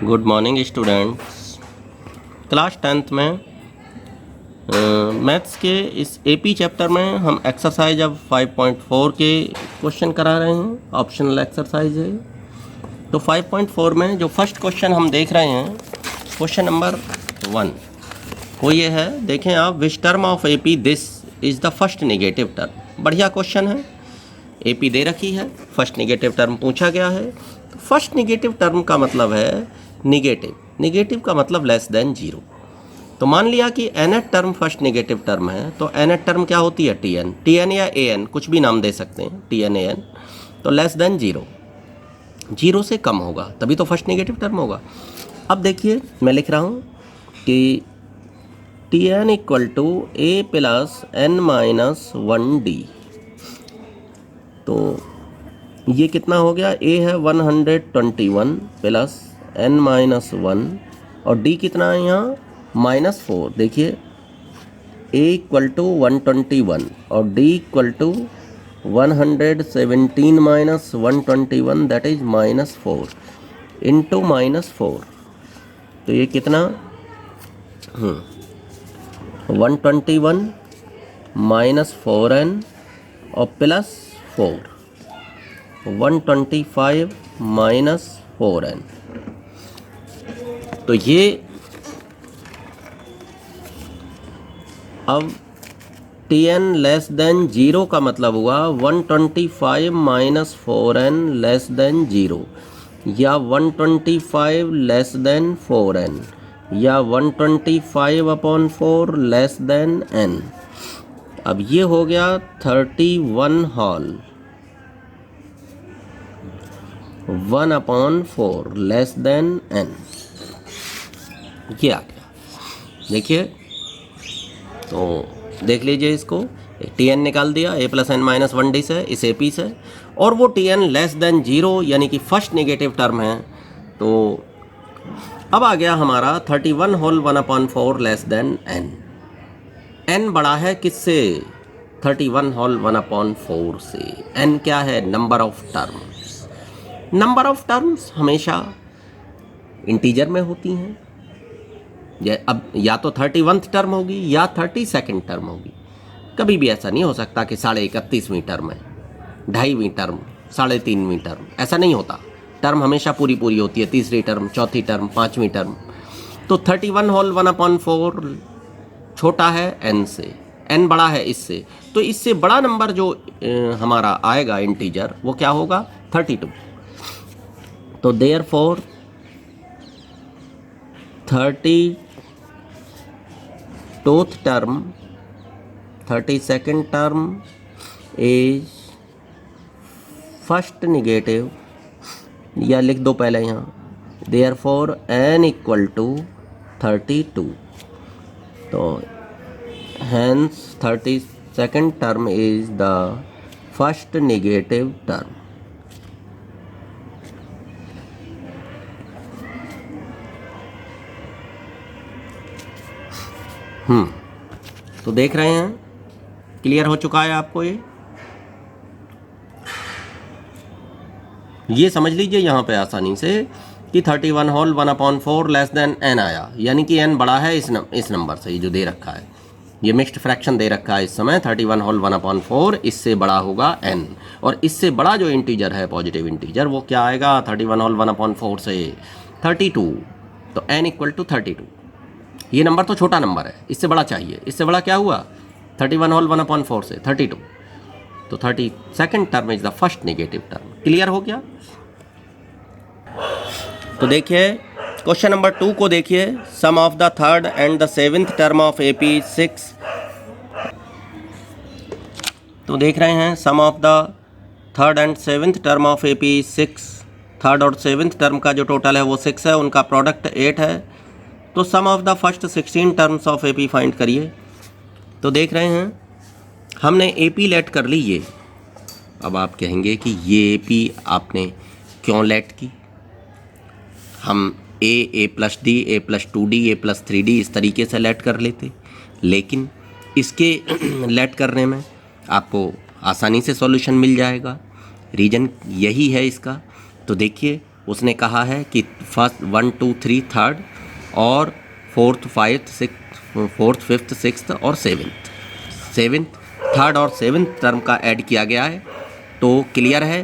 Good morning students. Class 10th में maths के इस एपी चैप्टर में हम एक्सरसाइज अब 5.4 के क्वेश्चन करा रहे हैं। ऑप्शनल एक्सरसाइज है। तो 5.4 में जो फर्स्ट क्वेश्चन हम देख रहे हैं, क्वेश्चन नंबर 1, वो ये है। देखें आप, which term of AP this is the first negative term. बढ़िया क्वेश्चन है। एपी दे रखी है, फर्स्ट नेगेटिव टर्म पूछा गया है। तो फर्स्ट नेगेटिव टर्म का मतलब है निगेटिव। निगेटिव का मतलब लेस देन जीरो। तो मान लिया कि nth term first negative term है, तो nth टर्म क्या होती है? tn या an, कुछ भी नाम दे सकते हैं, tn an। तो लेस देन जीरो, जीरो से कम होगा तभी तो फर्स्ट नेगेटिव टर्म होगा। अब देखिए मैं लिख रहा हूँ कि tn equal to a plus n minus 1d। तो ये कितना हो गया? a है 121 प्लस n माइनस 1 और d कितना है यहाँ? -4। देखिए a इक्वल टू 121 और d equal to 117 minus 121, that is -4 into -4। तो ये कितना? 121 माइनस 4n और प्लस 4, 125 माइनस 4n। तो ये अब tn लेस देन जीरो का मतलब हुआ 125 minus 4n less than zero, या 125 लेस देन 4n, या 125 अपॉन 4 लेस देन n। अब ये हो गया 31 होल 1/4 लेस देन n। ये आ गया। देखिए, तो देख लीजिए इसको। tn निकाल दिया, a plus n minus 1d से, इस ap से, और वो tn लेस देन जीरो यानी कि फर्स्ट नेगेटिव टर्म है। तो अब आ गया हमारा 31 whole 1/4 less than n। n बड़ा है किससे? 31 होल 1/4 से। n क्या है? Number of terms. Number of terms हमेशा इंटीजर में होती हैं। अब या तो 31th टर्म होगी या 32nd टर्म होगी। कभी भी ऐसा नहीं हो सकता कि 31.5वीं टर्म है, 2.5वीं टर्म, 3.5वीं टर्म, ऐसा नहीं होता। टर्म हमेशा पूरी पूरी होती है, तीसरी टर्म, चौथी टर्म, 5वीं टर्म। तो 31 होल 1/4 छोटा है n से, n बड़ा है इससे। तो इससे बड़ा नंबर जो हमारा आएगा इंटीजर, वो क्या होगा? 32। तो therefore 32th term, 32nd term is first negative, या लिख दो पहले यहाँ, देयरफॉर n इक्वल टू 32। तो hence 32nd term is the first negative term. तो देख रहे हैं, क्लियर हो चुका है आपको? ये समझ लीजिए यहाँ पे आसानी से कि 31 होल 1/4 लेस देन n आया, यानी कि n बड़ा है इस नंबर से, ये जो दे रखा है, ये मिक्स्ड फ्रैक्शन दे रखा है इस समय। 31 होल 1/4 इससे बड़ा होगा n, और इससे बड़ा जो इंटीजर है, पॉजिटिव इंटीजर, वो क्या आएगा? 31 होल 1/4 से 32। तो n इक्वल टू 32। ये नंबर तो छोटा नंबर है, इससे बड़ा चाहिए। इससे बड़ा क्या हुआ? 31 होल 1/4 से 32। तो 32nd term is the first negative term. Clear हो गया? तो देखिए क्वेश्चन नंबर 2 को देखिए। Sum of the third and the 7th term of AP 6। तो देख रहे हैं, sum of the third and 7th term of AP 6। Third और 7th टर्म का जो टोटल है वो 6 है, उनका प्रोडक्ट 8 है। तो sum of the first 16 terms of AP find करिए। तो देख रहे हैं, हमने AP लेट कर ली ये। अब आप कहेंगे कि ये AP आपने क्यों लेट की? हम a plus d, a plus 2d, a plus 3d इस तरीके से लेट कर लेते, लेकिन इसके लेट करने में आपको आसानी से सॉल्यूशन मिल जाएगा। रीज़न यही है इसका। तो देखिए, उसने कहा है कि फर्स्ट 1 2 3 थर्ड और फोर्थ फिफ्थ सिक्स्थ और सेवेंथ थर्ड और सेवेंथ टर्म का ऐड किया गया है। तो क्लियर है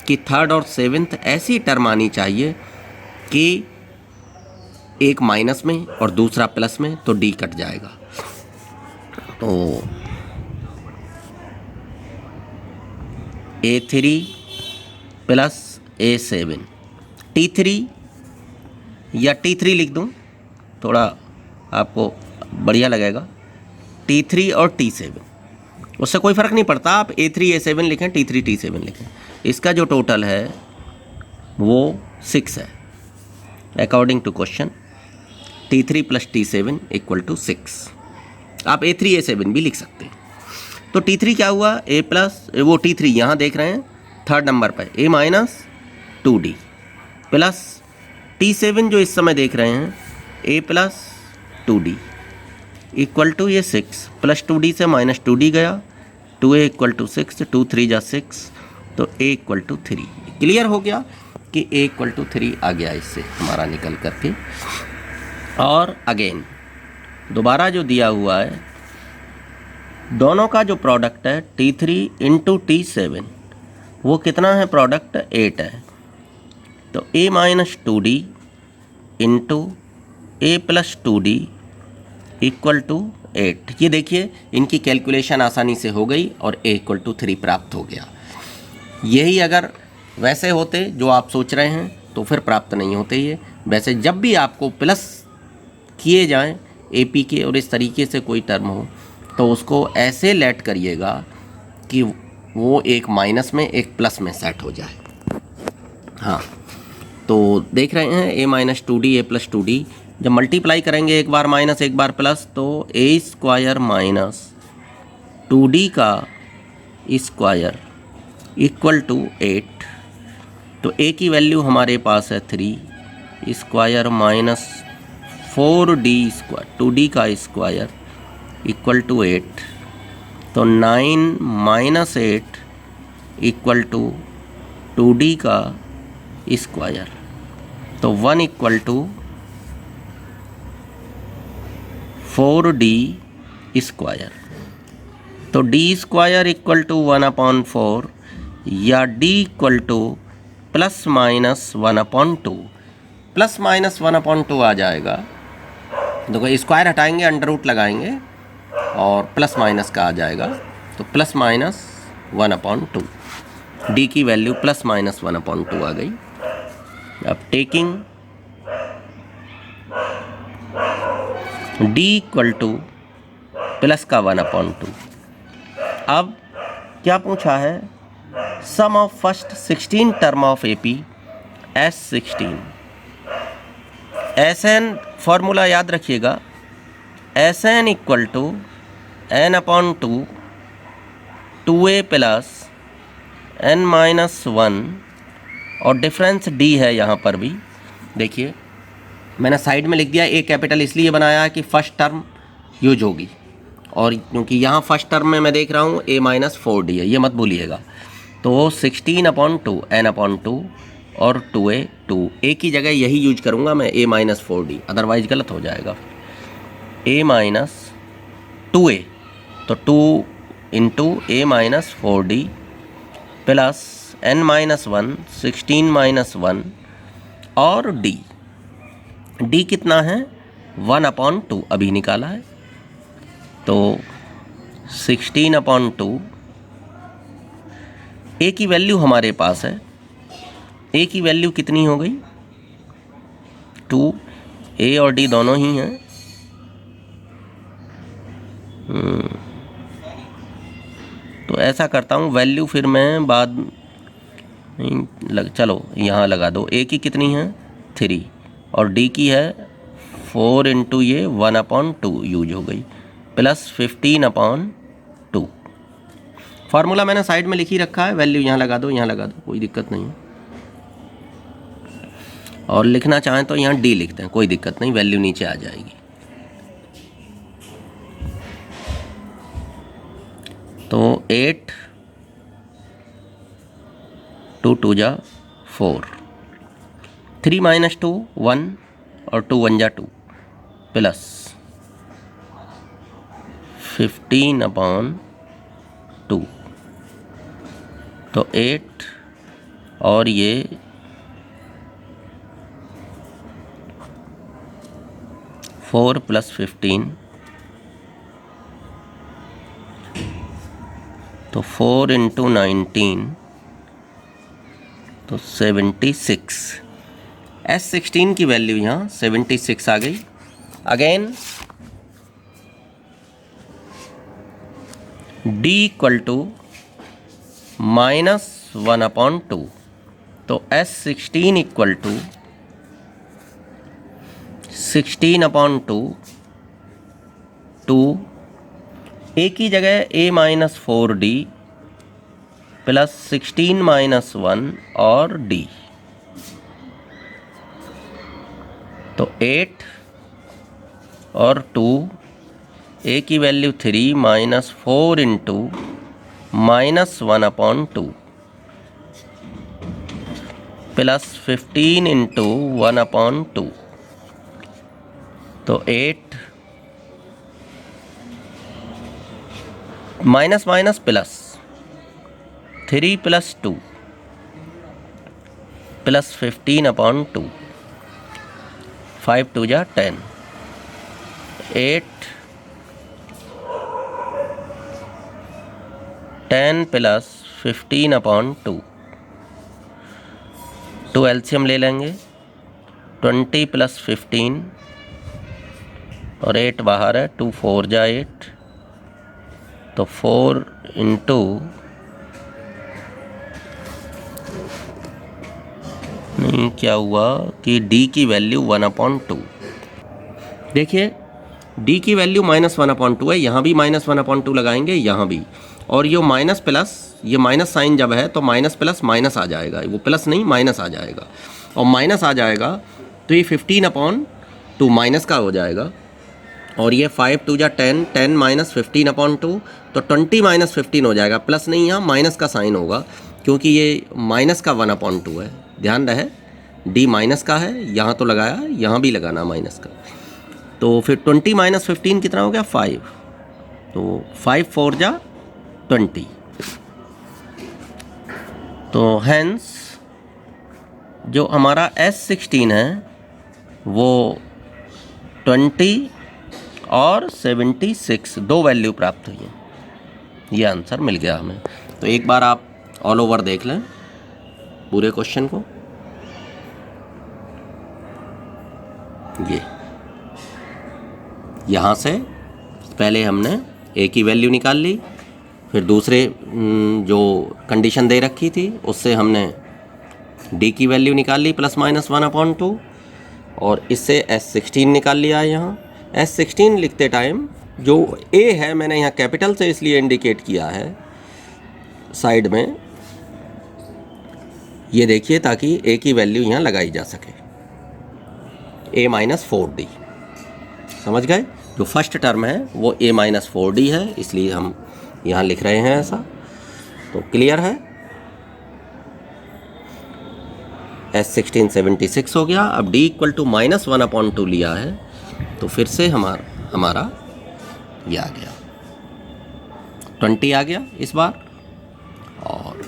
कि थर्ड और सेवेंथ ऐसी टर्म आनी चाहिए कि एक माइनस में और दूसरा प्लस में, तो डी कट जाएगा। तो A3 प्लस A7 T3 या T3 लिख दूं, थोड़ा आपको बढ़िया लगेगा। T3 और T7 उससे कोई फ़र्क नहीं पड़ता, आप A3 A7 लिखें, T3 T7 लिखें। इसका जो टोटल है वो 6 है according to question. T3 plus T7 equal to 6। आप A3 A7 भी लिख सकते हैं। तो T3 क्या हुआ, A प्लस वो T3 यहाँ देख रहे हैं थर्ड नंबर पर A minus 2D plus T7 जो इस समय देख रहे हैं A plus 2D equal to ये 6 प्लस 2D से माइनस 2D गया, 2A इक्वल टू 6, 2 3 जा 6, तो A इक्वल टू 3। क्लियर हो गया कि A इक्वल टू 3 आ गया इससे हमारा निकल करके। और अगेन दोबारा जो दिया हुआ है, दोनों का जो प्रोडक्ट है T3 इंटू T7 वो कितना है, प्रोडक्ट 8 है। तो A minus 2D into A plus 2D equal to 8। ये देखिए इनकी कैलकुलेशन आसानी से हो गई और A इक्वल टू 3 प्राप्त हो गया। यही अगर वैसे होते जो आप सोच रहे हैं तो फिर प्राप्त नहीं होते ये। वैसे जब भी आपको प्लस किए जाएं AP के और इस तरीके से कोई टर्म हो तो उसको ऐसे लेट करिएगा कि वो एक माइनस में एक प्लस में सेट हो जाए। हाँ, तो देख रहे हैं A minus 2D A plus 2D, जब मल्टीप्लाई करेंगे एक बार माइनस एक बार प्लस, तो A स्क्वायर माइनस 2D का स्क्वायर इक्वल टू 8। तो A की वैल्यू हमारे पास है 3 square minus 4D square 2D का स्क्वायर इक्वल टू 8। तो 9 माइनस 8 इक्वल टू 2D का स्क्वायर, तो 1 इक्वल टू 4D स्क्वायर। तो D स्क्वायर इक्वल टू 1/4 या D equal to plus minus 1/2। Plus minus 1/2 आ जाएगा। देखो स्क्वायर हटाएंगे अंडर रूट लगाएंगे और प्लस माइनस का आ जाएगा, तो प्लस माइनस 1/2। D की वैल्यू प्लस माइनस 1/2 आ गई। अब taking D equal to plus का 1/2। अब क्या पूछा है, sum of first 16 term of AP S16। Sn formula याद रखिएगा, Sn equal to n/2 2A plus n minus 1 और डिफरेंस D है यहाँ पर भी। देखिए मैंने साइड में लिख दिया A कैपिटल, इसलिए बनाया कि फर्स्ट टर्म यूज होगी, और क्योंकि यहाँ फर्स्ट टर्म में मैं देख रहा हूँ A माइनस 4D है, ये मत भूलिएगा। तो 16/2 n/2 और 2A 2A की जगह यही यूज करूँगा मैं A माइनस 4D, अदरवाइज गलत हो जाएगा। A माइनस 2A, तो 2 into A minus 4D plus n minus 1 16 minus 1 और D कितना है 1/2 अभी निकाला है, तो 16/2। A की वैल्यू हमारे पास है, A की वैल्यू कितनी हो गई 2, A और D दोनों ही हैं। तो ऐसा करता हूँ वैल्यू फिर मैं बाद चलो यहाँ लगा दो। A की कितनी है 3 और D की है 4 इंटू ये 1/2 यूज हो गई प्लस 15/2। फार्मूला मैंने साइड में लिख ही रखा है, वैल्यू यहाँ लगा दो, यहाँ लगा दो, कोई दिक्कत नहीं। और लिखना चाहें तो यहाँ D लिखते हैं, कोई दिक्कत नहीं, वैल्यू नीचे आ जाएगी। तो 8 2 2 जा 4 3 माइनस 2 1 और 2 1 जा 2 प्लस 15/2 तो 8 और ये 4 + 15 तो 4 × 19 तो 76। S16 की वैल्यू यहाँ 76 आ गई। अगेन D = -1/2 तो S16 = 16/2 2 A की जगह A-4D प्लस 16 - 1 और D तो 8 और 2 A की वैल्यू 3 -4 × -1/2 प्लस 15 × 1/2 तो 8 minus minus plus 3 + 2 plus 15/2 5 × 2 = 10 8 10 plus 15/2 2 LCM ले लेंगे 20 + 15 और 8 बाहर है 2 4 × 8 तो 4 × नहीं क्या हुआ कि D की वैल्यू 1/2 देखिए D की वैल्यू -1/2 है। यहाँ भी -1/2 लगाएंगे यहाँ भी और ये माइनस प्लस ये माइनस साइन जब है तो माइनस प्लस माइनस आ जाएगा वो प्लस नहीं माइनस आ जाएगा और माइनस आ जाएगा तो ये 15/2 माइनस का हो जाएगा और ये 5 × 2 = 10 10 - 15/2 तो 20 - 15 हो जाएगा प्लस नहीं यहाँ माइनस का साइन होगा क्योंकि ये माइनस का 1/2 है। ध्यान रहे D माइनस का है यहाँ तो लगाया यहाँ भी लगाना माइनस का तो फिर 20 - 15 कितना हो गया 5 तो 5 4 × 20 तो हैंस जो हमारा S16 है वो 20 और 76 दो वैल्यू प्राप्त हुई हैं। ये आंसर मिल गया हमें। तो एक बार आप ऑल ओवर देख लें पूरे क्वेश्चन को। ये यहाँ से पहले हमने A की वैल्यू निकाल ली फिर दूसरे जो कंडीशन दे रखी थी उससे हमने D की वैल्यू निकाल ली ±1/2 और इससे S16 निकाल लिया है। यहाँ S16 लिखते टाइम जो A है मैंने यहाँ कैपिटल से इसलिए इंडिकेट किया है साइड में ये देखिए ताकि A की वैल्यू यहाँ लगाई जा सके A-4D समझ गए। जो फर्स्ट टर्म है वो A-4D है इसलिए हम यहाँ लिख रहे हैं ऐसा। तो क्लियर है S16 76 हो गया। अब D = -1/2 लिया है तो फिर से हमारा ये आ गया 20 आ गया इस बार और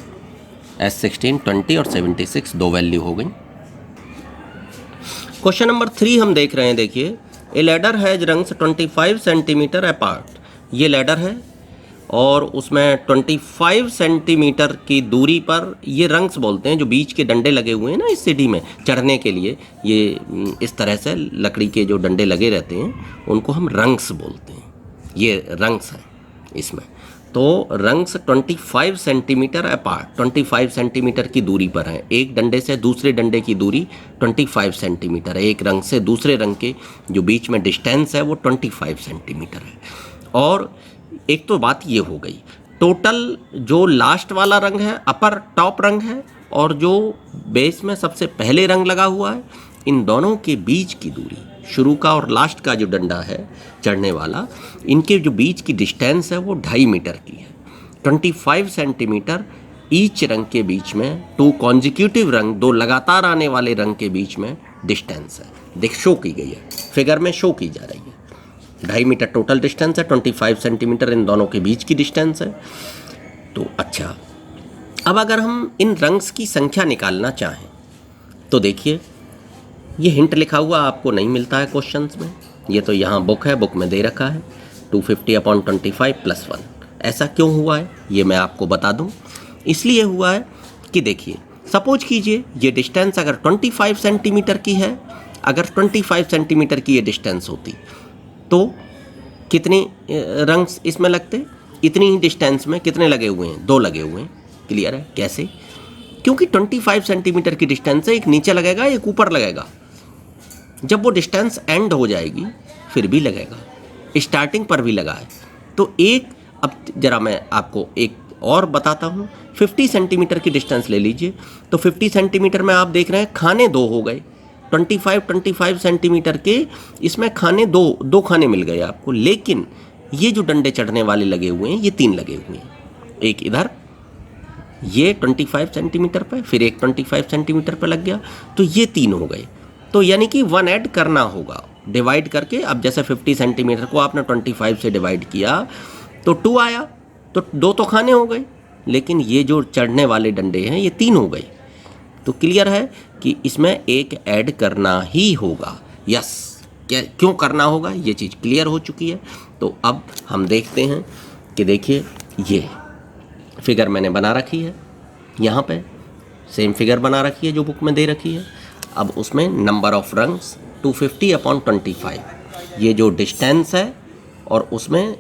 S16 20 और 76 दो वैल्यू हो गई। क्वेश्चन नंबर 3 हम देख रहे हैं। देखिए ए ladder has rungs 25 centimetre apart. ये लैडर है और उसमें 25 सेंटीमीटर की दूरी पर ये रंग्स बोलते हैं जो बीच के डंडे लगे हुए हैं ना इस सीढ़ी में चढ़ने के लिए ये इस तरह से लकड़ी के जो डंडे लगे रहते हैं उनको हम रंग्स बोलते हैं। ये रंग्स हैं इसमें। तो रंग्स 25 सेंटीमीटर अपार्ट 25 सेंटीमीटर की दूरी पर हैं। एक डंडे से दूसरे डंडे की दूरी 25 सेंटीमीटर है। एक रंग से दूसरे रंग के जो बीच में डिस्टेंस है वो 25 सेंटीमीटर है। और एक तो बात ये हो गई टोटल जो लास्ट वाला रंग है अपर टॉप रंग है और जो बेस में सबसे पहले रंग लगा हुआ है इन दोनों के बीच की दूरी शुरू का और लास्ट का जो डंडा है चढ़ने वाला इनके जो बीच की डिस्टेंस है वो 2.5 मीटर की है। 25 सेंटीमीटर ईच रंग के बीच में, टू कॉन्जिक्यूटिव रंग, दो लगातार आने वाले रंग के बीच में डिस्टेंस है। देख शो की गई है, फिगर में शो की जा रही है। 2.5 मीटर टोटल डिस्टेंस है, 25 सेंटीमीटर इन दोनों के बीच की डिस्टेंस है। तो अच्छा, अब अगर हम इन रंग्स की संख्या निकालना चाहें तो देखिए, ये हिंट लिखा हुआ आपको नहीं मिलता है क्वेश्चंस में, ये तो यहाँ बुक है, बुक में दे रखा है 250/25 + 1। ऐसा क्यों हुआ है ये मैं आपको बता दूं। इसलिए हुआ है कि देखिए, सपोज कीजिए ये डिस्टेंस अगर 25 सेंटीमीटर की है, अगर 25 सेंटीमीटर की ये डिस्टेंस होती तो कितने रंग्स इसमें लगते? इतनी ही डिस्टेंस में कितने लगे हुए हैं? 2 लगे हुए हैं। क्लियर है? कैसे? क्योंकि 25 सेंटीमीटर की डिस्टेंस है, एक नीचे लगेगा एक ऊपर लगेगा। जब वो डिस्टेंस एंड हो जाएगी फिर भी लगेगा, स्टार्टिंग पर भी लगा है तो एक। अब जरा मैं आपको एक और बताता हूँ, 50 सेंटीमीटर की डिस्टेंस ले लीजिए तो 50 सेंटीमीटर में आप देख रहे हैं खाने 2 हो गए। 25 सेंटीमीटर के इसमें खाने दो खाने मिल गए आपको, लेकिन ये जो डंडे चढ़ने वाले लगे हुए हैं ये 3 लगे हुए हैं। एक इधर ये 25 सेंटीमीटर पे, फिर एक 25 सेंटीमीटर पे लग गया, तो ये 3 हो गए। तो यानी कि 1 ऐड करना होगा डिवाइड करके। अब जैसे 50 सेंटीमीटर को आपने 25 से डिवाइड किया तो 2 आया, तो 2 तो खाने हो गए, लेकिन ये जो चढ़ने वाले डंडे हैं ये 3 हो गए। तो क्लियर है कि इसमें एक ऐड करना ही होगा। यस, क्यों करना होगा ये चीज़ क्लियर हो चुकी है। तो अब हम देखते हैं कि देखिए, ये फिगर मैंने बना रखी है, यहाँ पे सेम फिगर बना रखी है जो बुक में दे रखी है। अब उसमें नंबर ऑफ रंग्स 250/25, ये जो डिस्टेंस है और उसमें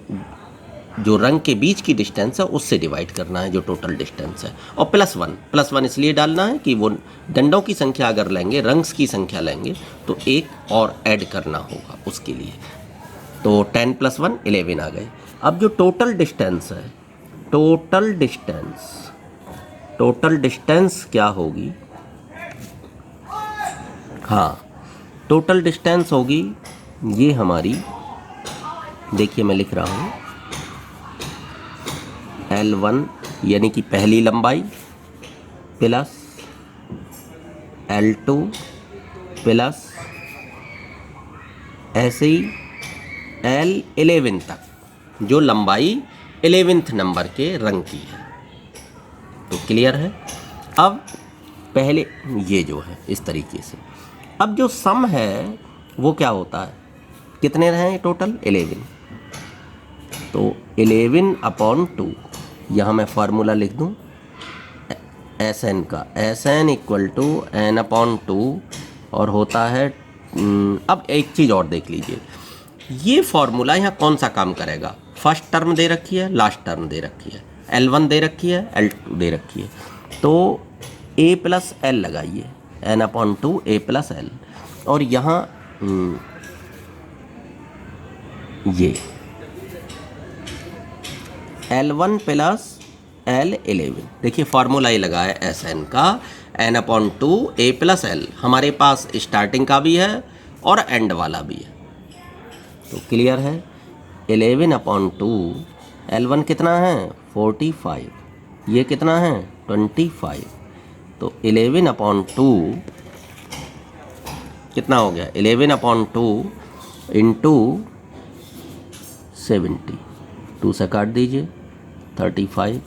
जो रंग के बीच की डिस्टेंस है उससे डिवाइड करना है जो टोटल डिस्टेंस है, और +1 इसलिए डालना है कि वो डंडों की संख्या अगर लेंगे, रंग्स की संख्या लेंगे तो एक और ऐड करना होगा उसके लिए। तो 10 + 1 11 आ गए। अब जो टोटल डिस्टेंस है, टोटल डिस्टेंस क्या होगी? हाँ, टोटल डिस्टेंस होगी ये हमारी, देखिए मैं लिख रहा हूँ L1 यानी कि पहली लंबाई प्लस L2 प्लस ऐसे ही L11 तक, जो लंबाई 11th नंबर के रंग की है। तो क्लियर है? अब पहले ये जो है इस तरीके से, अब जो सम है वो क्या होता है? कितने रहे टोटल? 11। तो 11/2, यहाँ मैं फार्मूला लिख दूँ SN का, SN = n/2 और होता है। अब एक चीज़ और देख लीजिए, ये फार्मूला यहाँ कौन सा काम करेगा? फर्स्ट टर्म दे रखी है, लास्ट टर्म दे रखी है, L1 दे रखी है, L2 दे रखी है, तो A + L लगाइए, n/2 A + L, और यहाँ ये L1 + L11, देखिए फार्मूला ये लगा है SN का, n/2 A + L। हमारे पास स्टार्टिंग का भी है और एंड वाला भी है। तो क्लियर है? 11/2, L1 कितना है? 45, ये कितना है? 25। तो 11/2 कितना हो गया? 11/2 × 70, 2 से काट दीजिए, 35,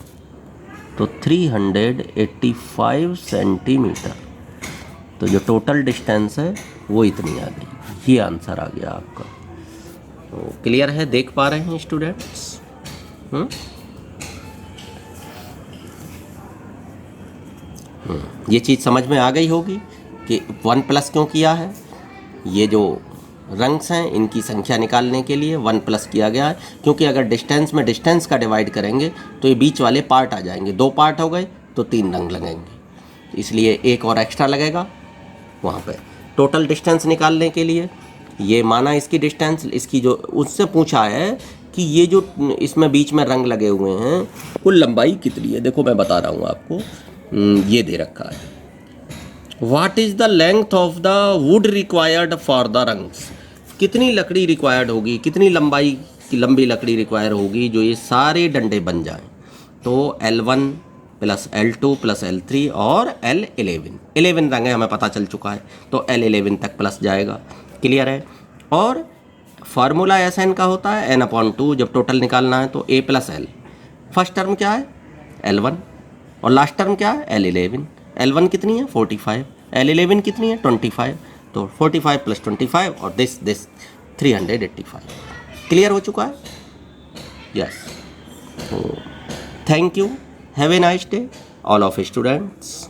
तो 385 सेंटीमीटर। तो जो टोटल डिस्टेंस है वो इतनी आ गई। ये आंसर आ गया आपका। तो क्लियर है? देख पा रहे हैं स्टूडेंट्स? ये चीज़ समझ में आ गई होगी कि 1+ क्यों किया है। ये जो रंग्स हैं इनकी संख्या निकालने के लिए 1+ किया गया है, क्योंकि अगर डिस्टेंस में डिस्टेंस का डिवाइड करेंगे तो ये बीच वाले पार्ट आ जाएंगे। 2 पार्ट हो गए तो 3 रंग लगेंगे, इसलिए एक और एक्स्ट्रा लगेगा वहाँ पे। टोटल डिस्टेंस निकालने के लिए ये माना इसकी डिस्टेंस, इसकी जो उससे पूछा है कि ये जो इसमें बीच में रंग लगे हुए हैं कुल लंबाई कितनी है। देखो मैं बता रहा हूँ आपको, ये दे रखा है, what is the length of the wood required for the rungs. कितनी लकड़ी रिक्वायर्ड होगी, कितनी लंबाई की लंबी लकड़ी रिक्वायर होगी जो ये सारे डंडे बन जाएं। तो L1 plus L2 plus L3 और L11। 11 रंग है हमें पता चल चुका है, तो L11 तक प्लस जाएगा। क्लियर है। और फार्मूला Sn का होता है n/2, जब टोटल निकालना है तो a plus L. First term क्या है L1 और लास्ट टर्म क्या है L11। L1 कितनी है 45, L11 कितनी है 25, तो 45 प्लस 25 और दिस 385। क्लियर हो चुका है। Yes, thank you, have a nice day all of students.